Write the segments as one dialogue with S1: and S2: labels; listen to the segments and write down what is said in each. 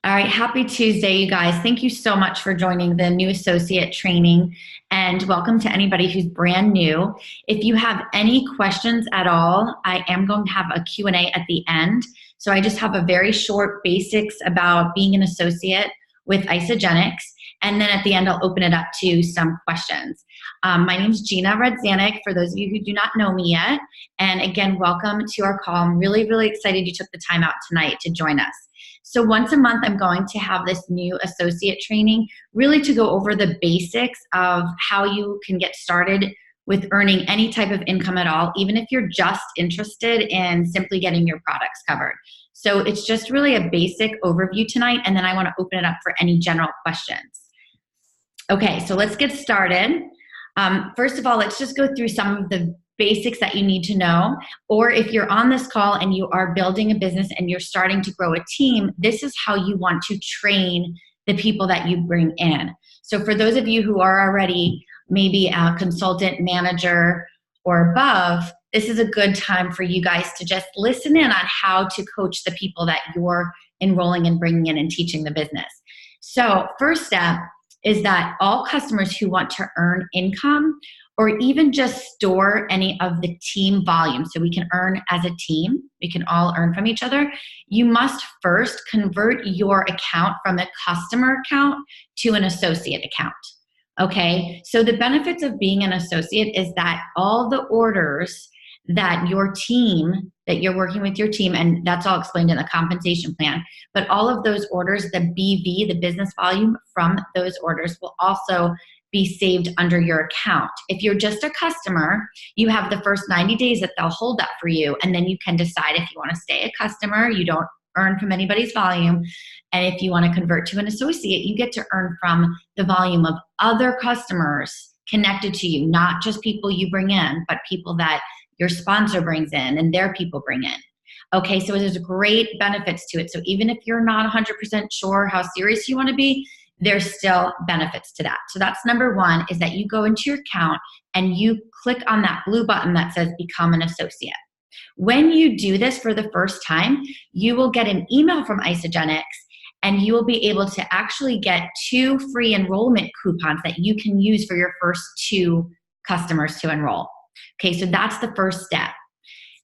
S1: All right, happy Tuesday, you guys. Thank you so much for joining the new associate training, and welcome to anybody who's brand new. If you have any questions at all, I am going to have a Q&A at the end. So I just have a very short basics about being an associate with Isagenix, and then at the end, I'll open it up to some questions. My name is Gina Redzanek, for those of you who do not know me yet. And again, welcome to our call. I'm really, really excited you took the time out tonight to join us. So once a month, I'm going to have this new associate training, really to go over the basics of how you can get started with earning any type of income at all, even if you're just interested in simply getting your products covered. So it's just really a basic overview tonight, and then I want to open it up for any general questions. Okay, so let's get started. First of all, let's just go through some of the basics that you need to know. Or if you're on this call and you are building a business and you're starting to grow a team, this is how you want to train the people that you bring in. So for those of you who are already maybe a consultant, manager, or above, this is a good time for you guys to just listen in on how to coach the people that you're enrolling and bringing in and teaching the business. So first step is that all customers who want to earn income or even just store any of the team volume, so we can earn as a team, we can all earn from each other, you must first convert your account from a customer account to an associate account. Okay, so the benefits of being an associate is that all the orders that your team, that you're working with your team, and that's all explained in the compensation plan, but all of those orders, the BV, the business volume from those orders will also be saved under your account. If you're just a customer, you have the first 90 days that they'll hold that for you, and then you can decide if you want to stay a customer, you don't earn from anybody's volume, and if you want to convert to an associate, you get to earn from the volume of other customers connected to you, not just people you bring in, but people that your sponsor brings in and their people bring in. Okay, so there's great benefits to it. So even if you're not 100% sure how serious you want to be, there's still benefits to that. So that's number one, is that you go into your account and you click on that blue button that says become an associate. When you do this for the first time, you will get an email from Isagenix, and you will be able to actually get 2 free enrollment coupons that you can use for your first 2 customers to enroll. Okay, so that's the first step.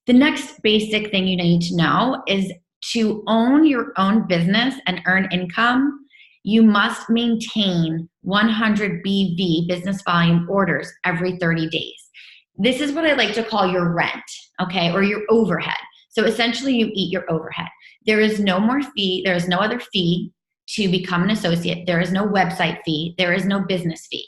S1: The next basic thing you need to know is to own your own business and earn income, you must maintain 100 BV, business volume orders, every 30 days. This is what I like to call your rent, okay, or your overhead. So essentially you eat your overhead. There is no more fee, there is no other fee to become an associate, there is no website fee, there is no business fee.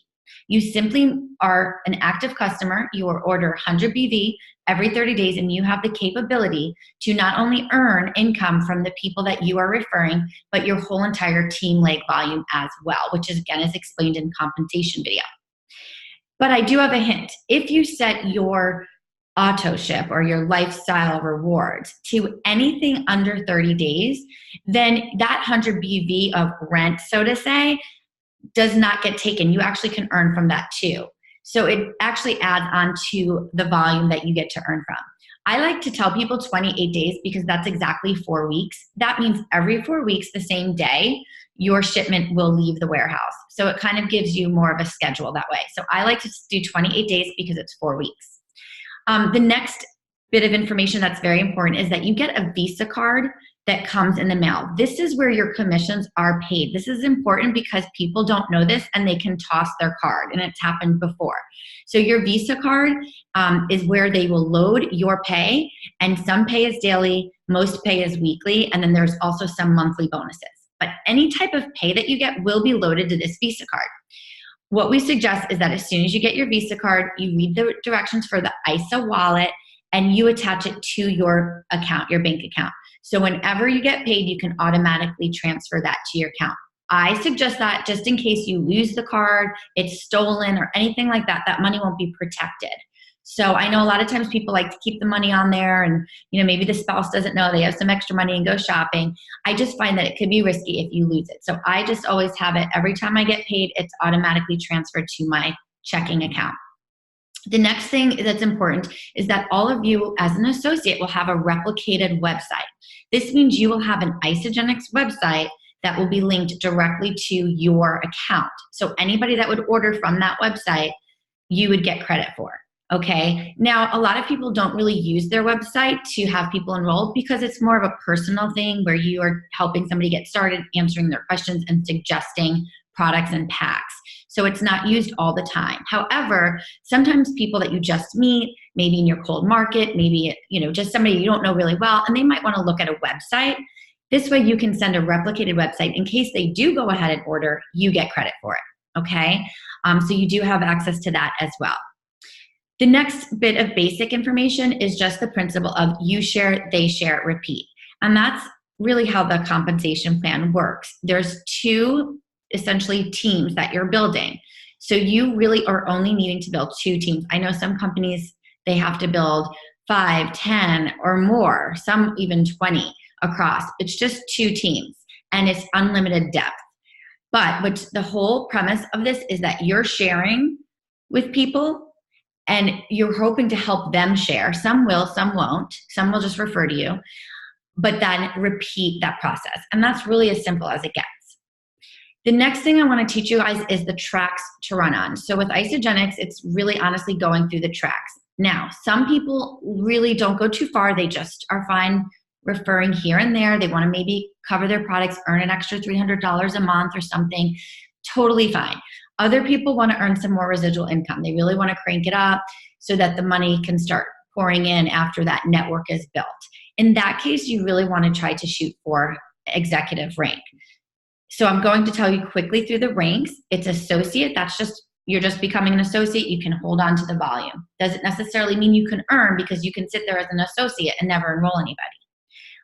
S1: You simply are an active customer, you will order 100 BV every 30 days, and you have the capability to not only earn income from the people that you are referring, but your whole entire team leg volume as well, which is, again, is explained in compensation video. But I do have a hint. If you set your auto ship or your lifestyle rewards to anything under 30 days, then that 100 BV of rent, so to say, does not get taken. You actually can earn from that too. So it actually adds on to the volume that you get to earn from. I like to tell people 28 days because that's exactly 4 weeks. That means every 4 weeks, the same day, your shipment will leave the warehouse. So it kind of gives you more of a schedule that way. So I like to do 28 days because it's 4 weeks. The next bit of information that's very important is that you get a Visa card that comes in the mail. This is where your commissions are paid. This is important because people don't know this and they can toss their card, and it's happened before. So your Visa card is where they will load your pay, and some pay is daily, most pay is weekly, and then there's also some monthly bonuses. But any type of pay that you get will be loaded to this Visa card. What we suggest is that as soon as you get your Visa card, you read the directions for the ISA wallet and you attach it to your account, your bank account. So whenever you get paid, you can automatically transfer that to your account. I suggest that just in case you lose the card, it's stolen or anything like that, that money won't be protected. So I know a lot of times people like to keep the money on there, and maybe the spouse doesn't know they have some extra money and go shopping. I just find that it could be risky if you lose it. So I just always have it. Every time I get paid, it's automatically transferred to my checking account. The next thing that's important is that all of you as an associate will have a replicated website. This means you will have an Isagenix website that will be linked directly to your account. So anybody that would order from that website, you would get credit for. Okay. Now, a lot of people don't really use their website to have people enrolled because it's more of a personal thing where you are helping somebody get started, answering their questions and suggesting products and packs. So it's not used all the time. However, sometimes people that you just meet, maybe in your cold market, maybe, just somebody you don't know really well, and they might want to look at a website. This way you can send a replicated website in case they do go ahead and order, you get credit for it. Okay. So you do have access to that as well. The next bit of basic information is just the principle of you share, they share, repeat. And that's really how the compensation plan works. There's two essentially teams that you're building. So you really are only needing to build 2 teams. I know some companies, they have to build 5, 10 or more, some even 20 across. It's just 2 teams and it's unlimited depth. But the whole premise of this is that you're sharing with people and you're hoping to help them share. Some will, some won't. Some will just refer to you, but then repeat that process. And that's really as simple as it gets. The next thing I want to teach you guys is the tracks to run on. So with Isagenix, it's really honestly going through the tracks. Now, some people really don't go too far. They just are fine referring here and there. They want to maybe cover their products, earn an extra $300 a month or something. Totally fine. Other people want to earn some more residual income. They really want to crank it up so that the money can start pouring in after that network is built. In that case, you really want to try to shoot for executive rank. So I'm going to tell you quickly through the ranks. It's associate. You're just becoming an associate. You can hold on to the volume. Doesn't necessarily mean you can earn because you can sit there as an associate and never enroll anybody.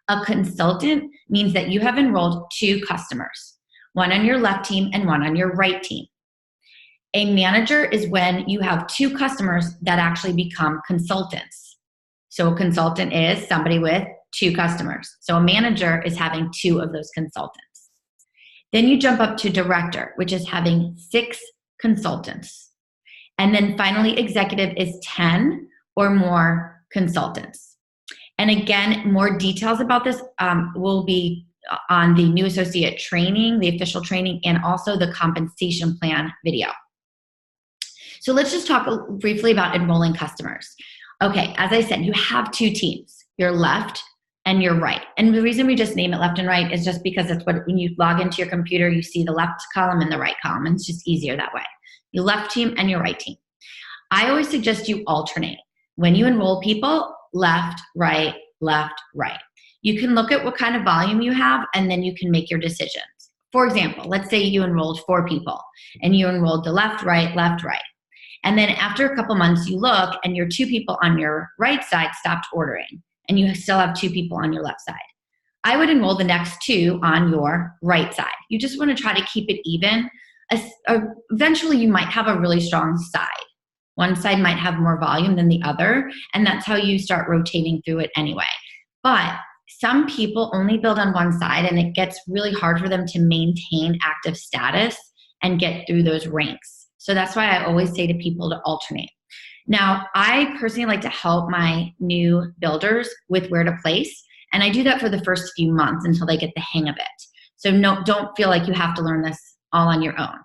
S1: A consultant means that you have enrolled 2 customers, one on your left team and one on your right team. A manager is when you have 2 customers that actually become consultants. So a consultant is somebody with 2 customers. So a manager is having 2 of those consultants. Then you jump up to director, which is having 6 consultants. And then finally, executive is 10 or more consultants. And again, more details about this will be on the new associate training, the official training, and also the compensation plan video. So let's just talk briefly about enrolling customers. Okay, as I said, you have 2 teams, your left and your right. And the reason we just name it left and right is just because it's when you log into your computer, you see the left column and the right column, and it's just easier that way. Your left team and your right team. I always suggest you alternate. When you enroll people, left, right, left, right. You can look at what kind of volume you have, and then you can make your decisions. For example, let's say you enrolled 4 people, and you enrolled the left, right, left, right. And then after a couple months, you look and your 2 people on your right side stopped ordering and you still have 2 people on your left side. I would enroll the next 2 on your right side. You just want to try to keep it even. Eventually, you might have a really strong side. One side might have more volume than the other, and that's how you start rotating through it anyway. But some people only build on one side, and it gets really hard for them to maintain active status and get through those ranks. So that's why I always say to people to alternate. Now, I personally like to help my new builders with where to place, and I do that for the first few months until they get the hang of it. So don't feel like you have to learn this all on your own.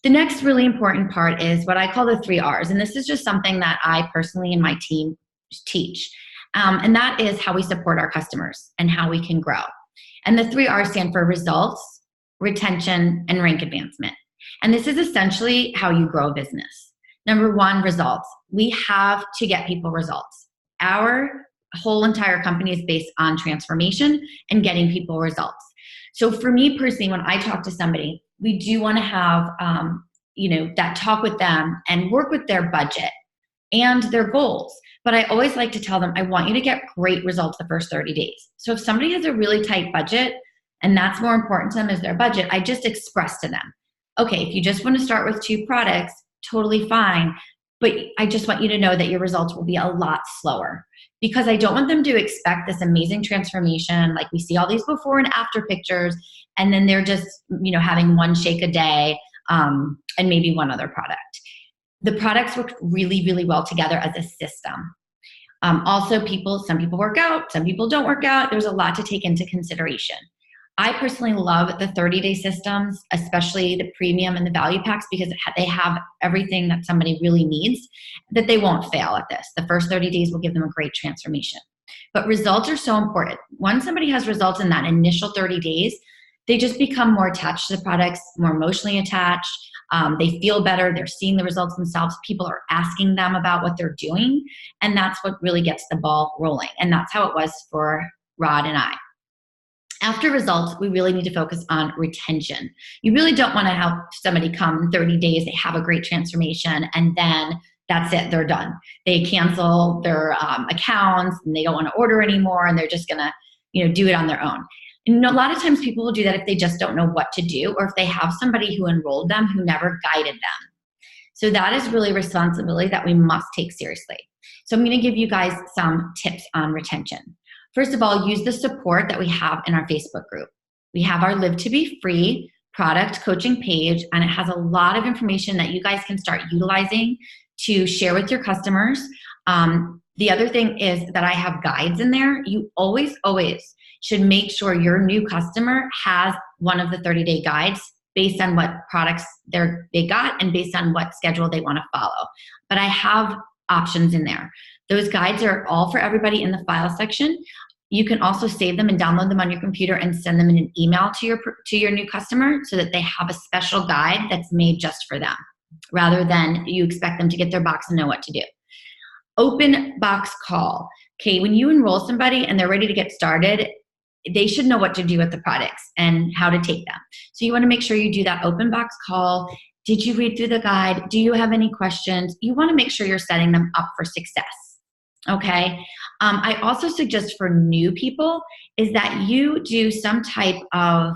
S1: The next really important part is what I call the 3 R's, and this is just something that I personally and my team teach, and that is how we support our customers and how we can grow. And the 3 R's stand for results, retention, and rank advancement. And this is essentially how you grow a business. Number 1, results. We have to get people results. Our whole entire company is based on transformation and getting people results. So for me personally, when I talk to somebody, we do want to have that talk with them and work with their budget and their goals. But I always like to tell them, I want you to get great results the first 30 days. So if somebody has a really tight budget and that's more important to them is their budget, I just express to them, okay, if you just want to start with 2 products, totally fine. But I just want you to know that your results will be a lot slower because I don't want them to expect this amazing transformation. Like we see all these before and after pictures, and then they're just, having 1 shake a day and maybe 1 other product. The products work really, really well together as a system. Also, some people work out, some people don't work out. There's a lot to take into consideration. I personally love the 30-day systems, especially the premium and the value packs, because they have everything that somebody really needs, that they won't fail at this. The first 30 days will give them a great transformation. But results are so important. Once somebody has results in that initial 30 days, they just become more attached to the products, more emotionally attached. They feel better. They're seeing the results themselves. People are asking them about what they're doing. And that's what really gets the ball rolling. And that's how it was for Rod and I. After results, we really need to focus on retention. You really don't want to have somebody come in 30 days, they have a great transformation, and then that's it, they're done. They cancel their accounts and they don't want to order anymore, and they're just gonna, do it on their own. And a lot of times people will do that if they just don't know what to do, or if they have somebody who enrolled them who never guided them. So that is really a responsibility that we must take seriously. So I'm gonna give you guys some tips on retention. First of all, use the support that we have in our Facebook group. We have our Live to Be Free product coaching page, and it has a lot of information that you guys can start utilizing to share with your customers. The other thing is that I have guides in there. You always should make sure your new customer has one of the 30-day guides based on what products they got and based on what schedule they want to follow. But I have options in there. Those guides are all for everybody in the file section. You can also save them and download them on your computer and send them in an email to your new customer so that they have a special guide that's made just for them, rather than you expect them to get their box and know what to do. Open box call. Okay, when you enroll somebody and they're ready to get started, they should know what to do with the products and how to take them. So you want to make sure you do that open box call. Did you read through the guide? Do you have any questions? You want to make sure you're setting them up for success. Okay. I also suggest for new people is that you do some type of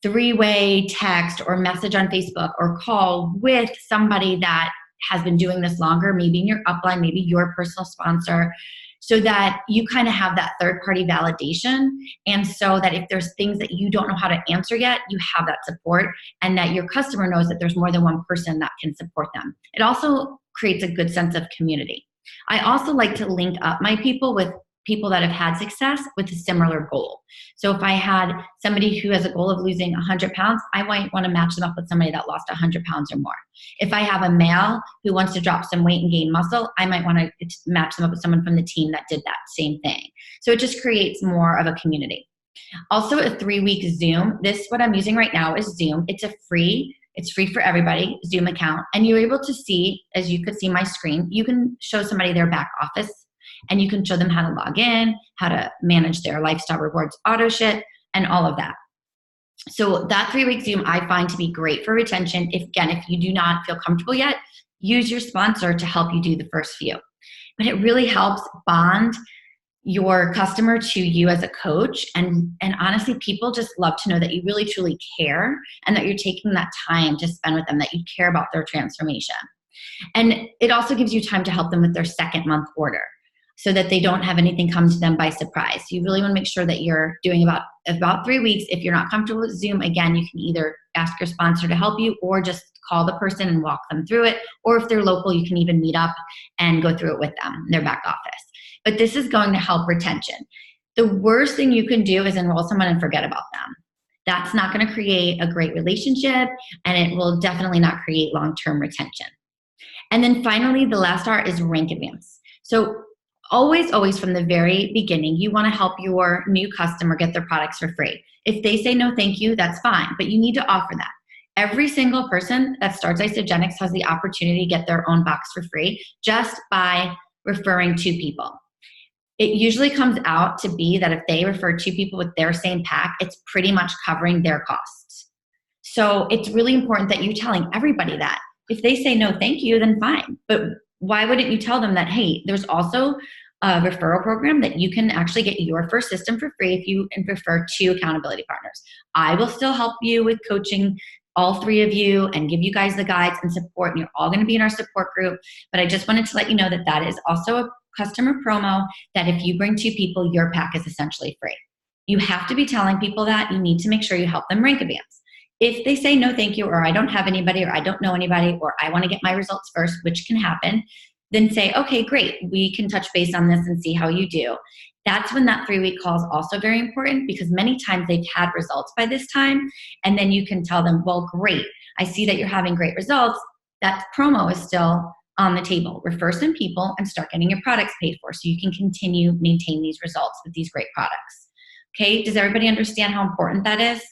S1: three-way text or message on Facebook or call with somebody that has been doing this longer, maybe in your upline, maybe your personal sponsor, so that you kind of have that third-party validation, and so that if there's things that you don't know how to answer yet, you have that support, and that your customer knows that there's more than one person that can support them. It also creates a good sense of community. I also like to link up my people with people that have had success with a similar goal. So if I had somebody who has a goal of losing 100 pounds, I might want to match them up with somebody that lost 100 pounds or more. If I have a male who wants to drop some weight and gain muscle, I might want to match them up with someone from the team that did that same thing. So it just creates more of a community. Also, a 3-week Zoom. What I'm using right now is Zoom. It's free for everybody, Zoom account. And you're able to see, as you could see my screen, you can show somebody their back office, and you can show them how to log in, how to manage their lifestyle rewards auto ship, and all of that. So that 3-week Zoom I find to be great for retention. If you do not feel comfortable yet, use your sponsor to help you do the first few. But it really helps bond your customer to you as a coach. And honestly, people just love to know that you really truly care and that you're taking that time to spend with them, that you care about their transformation. And it also gives you time to help them with their second month order, so that they don't have anything come to them by surprise. You really want to make sure that you're doing about 3 weeks. If you're not comfortable with Zoom, again, you can either ask your sponsor to help you or just call the person and walk them through it. Or if they're local, you can even meet up and go through it with them in their back office. But this is going to help retention. The worst thing you can do is enroll someone and forget about them. That's not going to create a great relationship, and it will definitely not create long-term retention. And then finally, the last R is rank advance. So always from the very beginning, you want to help your new customer get their products for free. If they say no thank you, that's fine, but you need to offer that. Every single person that starts Isagenix has the opportunity to get their own box for free just by referring 2 people. It usually comes out to be that if they refer 2 people with their same pack, it's pretty much covering their costs. So it's really important that you're telling everybody that. If they say no thank you, then fine. But why wouldn't you tell them that, hey, there's also a referral program that you can actually get your first system for free if you refer 2 accountability partners. I will still help you with coaching all 3 of you and give you guys the guides and support, and you're all going to be in our support group. But I just wanted to let you know that that is also a customer promo, that if you bring 2 people, your pack is essentially free. You have to be telling people that. You need to make sure you help them rank advance. If they say no thank you, or I don't have anybody, or I don't know anybody, or I want to get my results first, which can happen, then say, okay, great, we can touch base on this and see how you do. That's when that 3-week call is also very important, because many times they've had results by this time, and then you can tell them, well, great, I see that you're having great results. That promo is still on the table. Refer some people and start getting your products paid for so you can continue maintain these results with these great products. Okay, does everybody understand how important that is?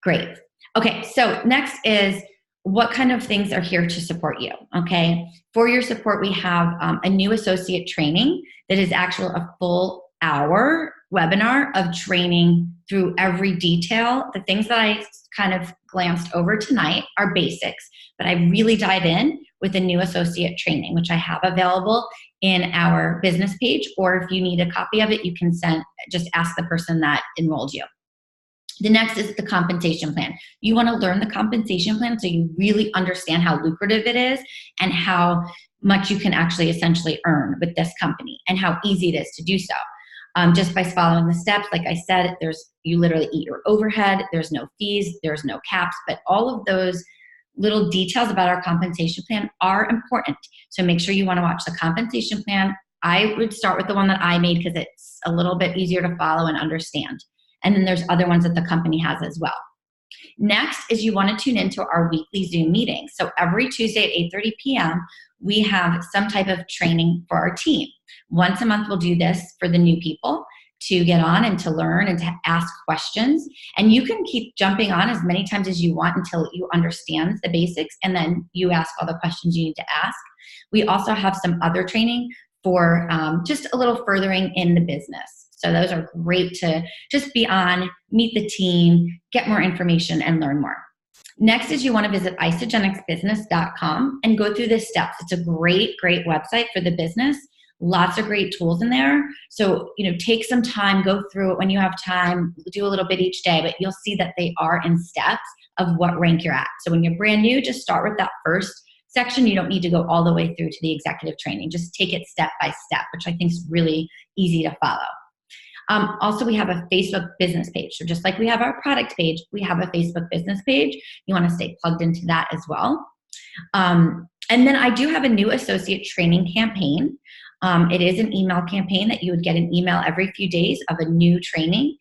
S1: Great. Okay, so next is what kind of things are here to support you, okay? For your support, we have a new associate training that is actually a full hour webinar of training through every detail. The things that I kind of glanced over tonight are basics, but I really dive in with a new associate training, which I have available in our business page, or if you need a copy of it, you can just ask the person that enrolled you. The next is the compensation plan. You want to learn the compensation plan so you really understand how lucrative it is and how much you can actually essentially earn with this company and how easy it is to do so. Just by following the steps, like I said, you literally eat your overhead, there's no fees, there's no caps, but all of those little details about our compensation plan are important. So make sure you want to watch the compensation plan. I would start with the one that I made because it's a little bit easier to follow and understand. And then there's other ones that the company has as well. Next is you want to tune into our weekly Zoom meetings. So every Tuesday at 8:30 p.m., we have some type of training for our team. Once a month, we'll do this for the new people to get on and to learn and to ask questions. And you can keep jumping on as many times as you want until you understand the basics, and then you ask all the questions you need to ask. We also have some other training for just a little furthering in the business. So those are great to just be on, meet the team, get more information, and learn more. Next is you want to visit isagenixbusiness.com and go through the steps. It's a great, great website for the business. Lots of great tools in there. So, take some time, go through it when you have time, do a little bit each day, but you'll see that they are in steps of what rank you're at. So when you're brand new, just start with that first section. You don't need to go all the way through to the executive training. Just take it step by step, which I think is really easy to follow. Also, we have a Facebook business page. So just like we have our product page, we have a Facebook business page. You want to stay plugged into that as well. And then I do have a new associate training campaign. It is an email campaign that you would get an email every few days of a new training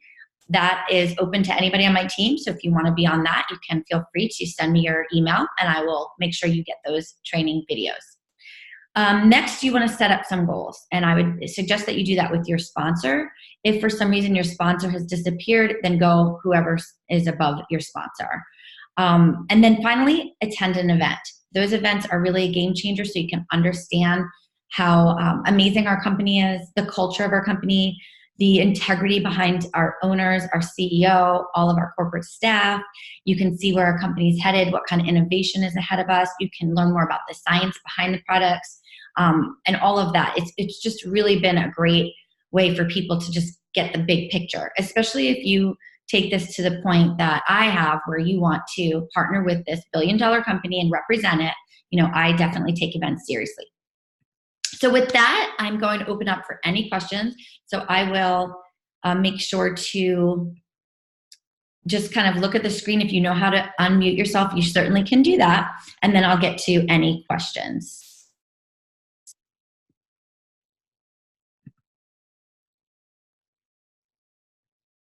S1: that is open to anybody on my team. So if you want to be on that, you can feel free to send me your email and I will make sure you get those training videos. Next, you want to set up some goals, and I would suggest that you do that with your sponsor. If for some reason your sponsor has disappeared, then go whoever is above your sponsor. And then finally, attend an event. Those events are really a game changer so you can understand how amazing our company is, the culture of our company, the integrity behind our owners, our CEO, all of our corporate staff. You can see where our company is headed, what kind of innovation is ahead of us. You can learn more about the science behind the products and all of that. It's just really been a great way for people to just get the big picture, especially if you take this to the point that I have where you want to partner with this billion-dollar company and represent it. I definitely take events seriously. So with that, I'm going to open up for any questions. So I will make sure to just kind of look at the screen. If you know how to unmute yourself, you certainly can do that. And then I'll get to any questions.